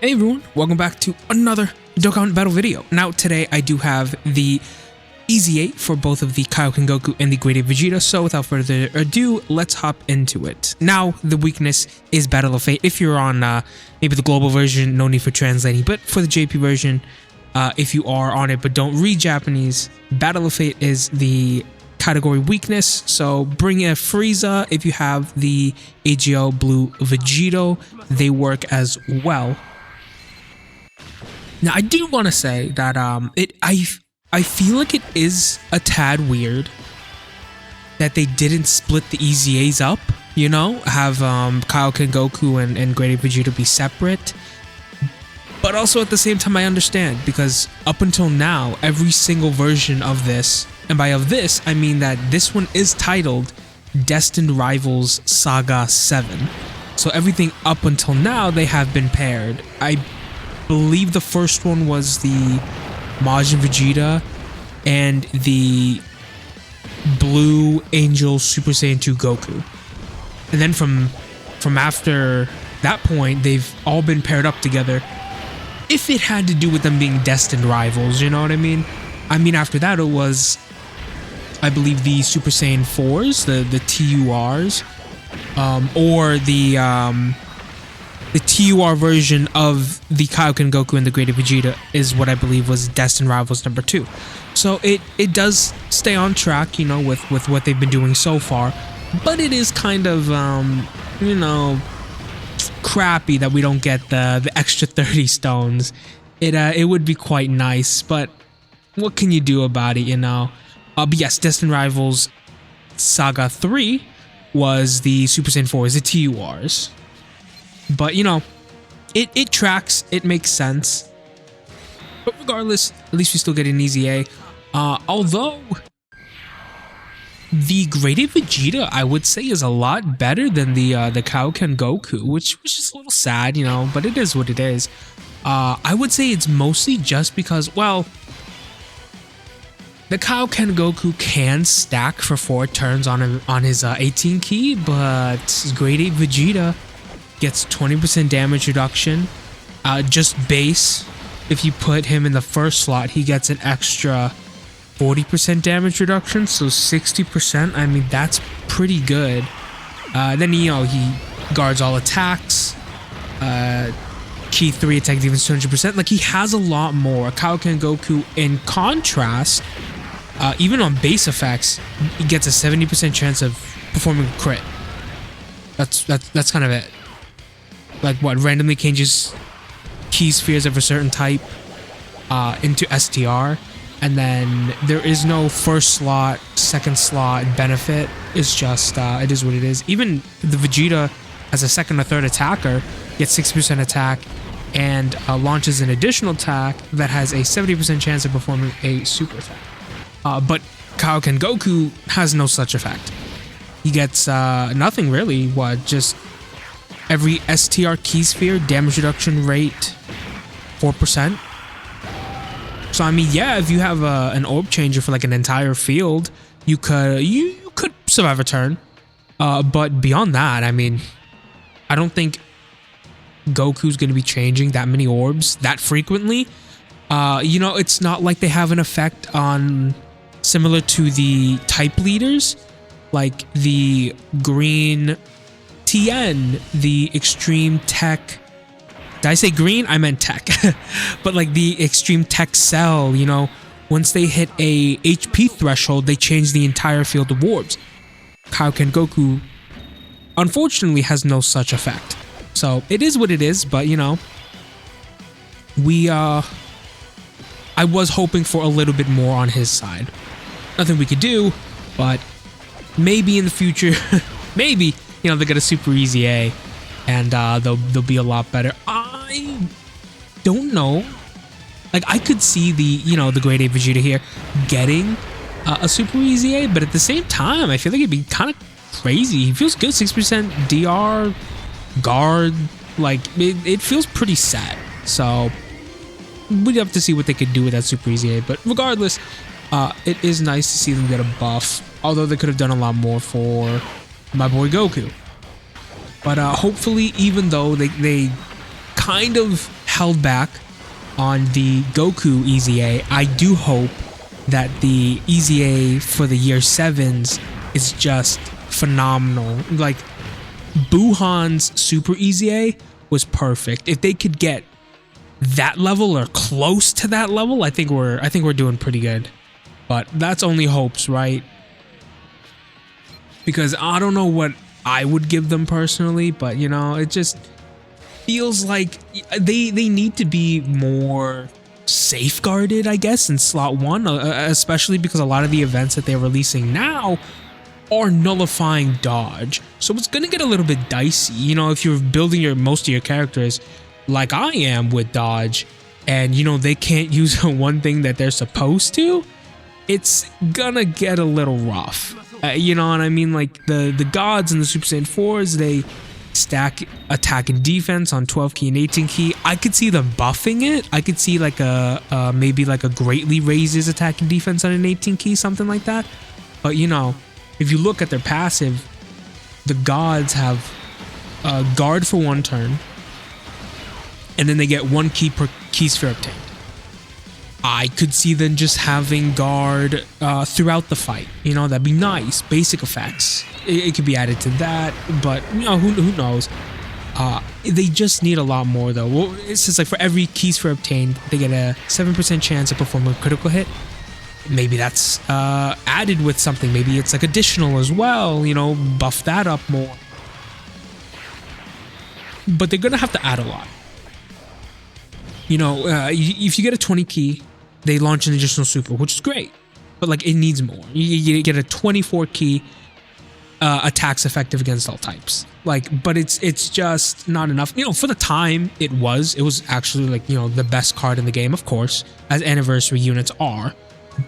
Hey everyone, welcome back to another Dokkan battle video. Now today I do have the Easy 8 for both of the Kaioken Goku and the Great Ape Vegeta, so without further ado, let's hop into it. Now the weakness is Battle of Fate. If you're on maybe the global version, no need for translating, but for the JP version, if you are on it but don't read Japanese, Battle of Fate is the category weakness, so bring a Frieza. If you have the AGL Blue Vegito, they work as well. Now, I do want to say that I feel like it is a tad weird that they didn't split the EZAs up, you know, have Kaioken Goku and Great Ape Vegeta be separate. But also at the same time, I understand, because up until now, every single version of this, and by of this, I mean that this one is titled Destined Rivals Saga 7. So everything up until now, they have been paired. I believe the first one was the Majin Vegeta and the Blue Angel Super Saiyan 2 Goku. And then from after that point, they've all been paired up together. If it had to do with them being destined rivals, you know what I mean? I mean, after that, it was, I believe, the Super Saiyan 4s, the TURs, or the TUR version of the Kaioken Goku and the Great Ape Vegeta is what I believe was Destined Rivals number 2. So it does stay on track, you know, with what they've been doing so far, but it is kind of, you know, crappy that we don't get the extra 30 stones. It would be quite nice, but what can you do about it, you know? But yes, Destined Rivals Saga 3 was the Super Saiyan 4s, the TURs. But, you know, it tracks, it makes sense. But regardless, at least we still get an easy A. Although, the Great Ape Vegeta, I would say, is a lot better than the Kaioken Goku, which is a little sad, you know, but it is what it is. I would say it's mostly just because, well, the Kaioken Goku can stack for 4 turns on his 18 key, but Great Ape Vegeta gets 20% damage reduction, just base. If you put him in the first slot, he gets an extra 40% damage reduction, so 60%. I mean, that's pretty good. Then, you know, he guards all attacks. Key 3 attack defense 200%. Like, he has a lot more. Kaioken Goku, in contrast, even on base effects, he gets a 70% chance of performing a crit. That's kind of it. Like, what, randomly changes key spheres of a certain type into STR, and then there is no first slot, second slot benefit. It's just, it is what it is. Even the Vegeta as a second or third attacker gets 60% attack and launches an additional attack that has a 70% chance of performing a super attack. But Kaioken Goku has no such effect. He gets nothing really, just every STR key sphere damage reduction rate 4%. So I mean, yeah, if you have an orb changer for like an entire field, you could survive a turn. But beyond that, I mean, I don't think Goku's going to be changing that many orbs that frequently. You know, it's not like they have an effect on similar to the type leaders, like the green TN, the extreme tech. Did I say green? I meant tech. But like the extreme tech cell, you know, once they hit a HP threshold, they change the entire field of orbs. Kaioken Goku, unfortunately, has no such effect. So it is what it is, but you know, I was hoping for a little bit more on his side. Nothing we could do, but maybe in the future, maybe, you know, they get a super easy A, and they'll be a lot better. I don't know. Like, I could see the Great Ape Vegeta here getting a super easy A, but at the same time, I feel like it'd be kind of crazy. He feels good, 6% DR, guard, like, it feels pretty sad. So, we'd have to see what they could do with that super easy A, but regardless, it is nice to see them get a buff, although they could have done a lot more for my boy Goku. But hopefully, even though they kind of held back on the Goku EZA. I do hope that the EZA for the year 7s is just phenomenal. Like Buhan's Super EZA was perfect. If they could get that level or close to that level, I think we're doing pretty good. But that's only hopes, right? Because I don't know what I would give them personally, but you know, it just feels like they need to be more safeguarded, I guess, in slot 1, especially because a lot of the events that they're releasing now are nullifying dodge. So it's gonna get a little bit dicey, you know, if you're building most of your characters like I am with dodge, and you know they can't use one thing that they're supposed to, it's gonna get a little rough. You know what I mean? Like the gods and the Super Saiyan 4s, they stack attack and defense on 12 key and 18 key. I could see them buffing it. I could see like maybe like a greatly raises attack and defense on an 18 key, something like that. But you know, if you look at their passive, the gods have guard for 1 turn, and then they get 1 key per key sphere obtained. I could see them just having guard throughout the fight. You know, that'd be nice. Basic effects. It could be added to that, but you know, who knows? They just need a lot more though. Well, it's just like for every key sphere obtained, they get a 7% chance of performing a critical hit. Maybe that's added with something. Maybe it's like additional as well. You know, buff that up more. But they're gonna have to add a lot. You know, if you get a 20 key, they launch an additional super, which is great, but like it needs more. You get a 24 key attacks effective against all types. Like, but it's just not enough. You know, for the time it was actually like, you know, the best card in the game, of course, as anniversary units are.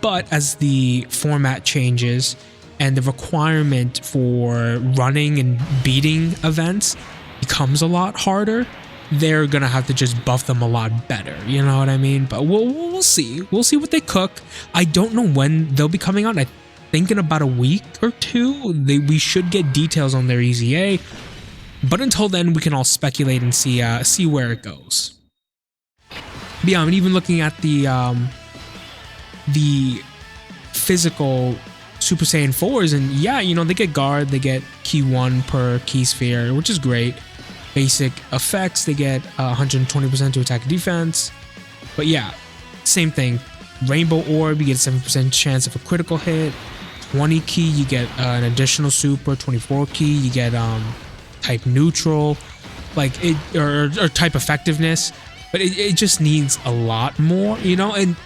But as the format changes and the requirement for running and beating events becomes a lot harder, they're gonna have to just buff them a lot better, you know what I mean? But we'll see. We'll see what they cook. I don't know when they'll be coming out. I think in about a week or 2, we should get details on their EZA. But until then, we can all speculate and see where it goes. But yeah, I mean, even looking at the physical Super Saiyan 4s, and yeah, you know, they get guard, they get key 1 per key sphere, which is great. Basic effects, they get 120% to attack and defense. But yeah, same thing. Rainbow Orb, you get a 7% chance of a critical hit. 20 key, you get an additional super. 24 key, you get type neutral, like it or type effectiveness. But it just needs a lot more, you know. And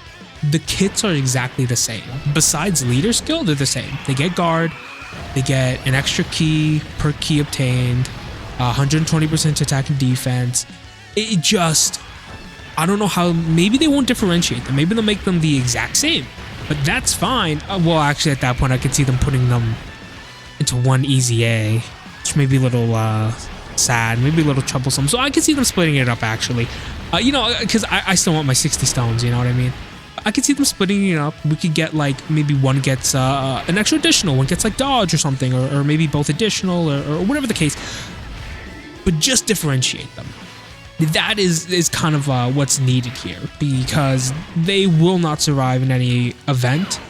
the kits are exactly the same. Besides leader skill, they're the same. They get guard, they get an extra key per key obtained. 120% attack and defense. It just, I don't know how. Maybe they won't differentiate them. Maybe they'll make them the exact same, but that's fine. Well, actually, at that point, I could see them putting them into one EZA, which may be a little sad, maybe a little troublesome. So I could see them splitting it up, actually. You know, because I still want my 60 stones. You know what I mean? I could see them splitting it up. We could get like maybe one gets an extra additional, one gets like dodge or something, or maybe both additional, or whatever the case. But just differentiate them. That is kind of what's needed here, because they will not survive in any event.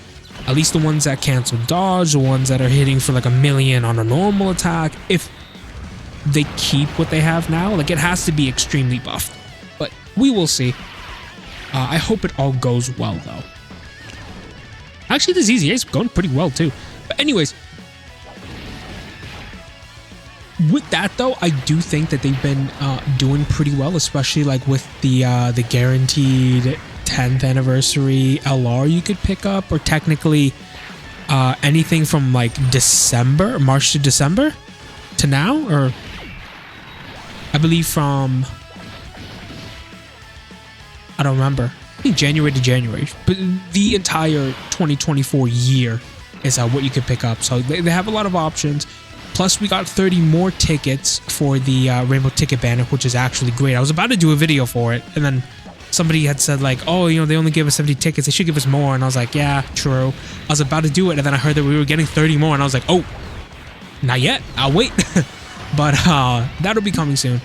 At least the ones that cancel dodge, the ones that are hitting for like 1,000,000 on a normal attack. If they keep what they have now, like it has to be extremely buffed. But we will see. I hope it all goes well though. Actually, this EZA is going pretty well too. But anyways, with that though, I do think that they've been doing pretty well, especially like with the guaranteed 10th anniversary LR you could pick up, or technically anything from like March to December to now, or I believe from, I don't remember, I think January to January, but the entire 2024 year is what you could pick up. So they have a lot of options. Plus, we got 30 more tickets for the Rainbow Ticket Banner, which is actually great. I was about to do a video for it, and then somebody had said like, oh, you know, they only gave us 70 tickets. They should give us more. And I was like, yeah, true. I was about to do it, and then I heard that we were getting 30 more, and I was like, oh, not yet. I'll wait. But that'll be coming soon.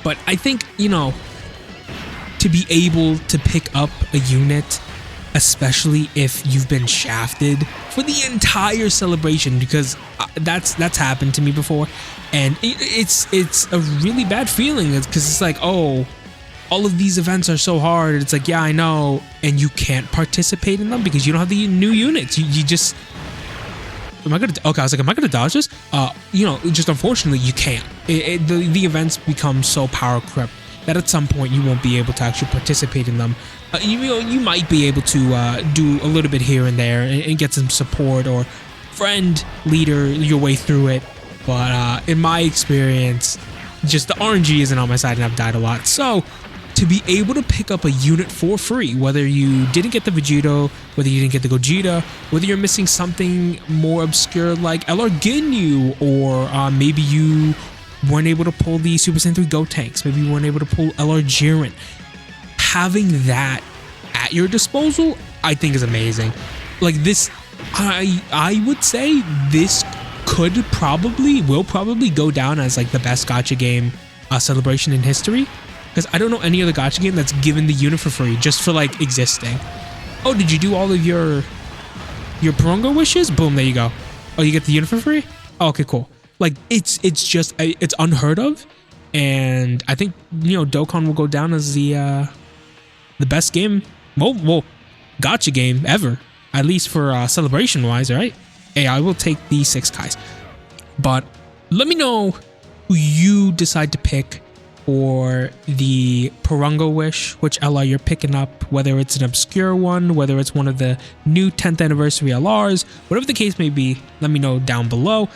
But I think, you know, to be able to pick up a unit, especially if you've been shafted for the entire celebration, because that's happened to me before, and it's a really bad feeling, because it's like, oh, all of these events are so hard. It's like, yeah, I know, and you can't participate in them because you don't have the new units. You just, am I gonna dodge this? You know, just unfortunately you can't. The events become so power crept that at some point you won't be able to actually participate in them. You might be able to do a little bit here and there and get some support or friend leader your way through it, but in my experience, just the RNG isn't on my side and I've died a lot. So to be able to pick up a unit for free, whether you didn't get the Vegito, whether you didn't get the Gogeta, whether you're missing something more obscure like LR Ginyu, or maybe you weren't able to pull the Super Saiyan 3 Gotenks, maybe you weren't able to pull LR Jiren, having that at your disposal, I think is amazing. Like this, I would say this will probably go down as like the best gacha game celebration in history, because I don't know any other gacha game that's given the unit for free just for like existing. Oh, did you do all of your Purungo wishes? Boom, there you go. Oh, you get the unit for free? Oh, okay, cool. Like it's just, it's unheard of, and I think, you know, Dokkan will go down as the best game, well, gacha game ever, at least for celebration wise, right? Hey, I will take the 6 Kais, but let me know who you decide to pick for the Purungo wish, which LR you're picking up, whether it's an obscure one, whether it's one of the new 10th anniversary LRs, whatever the case may be, let me know down below.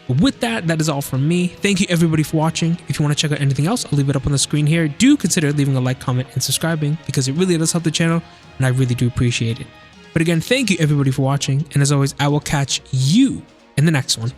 With that, that is all from me. Thank you everybody for watching. If you want to check out anything else, I'll leave it up on the screen here. Do consider leaving a like, comment, and subscribing, because it really does help the channel, and I really do appreciate it. But again, thank you everybody for watching, and as always, I will catch you in the next one.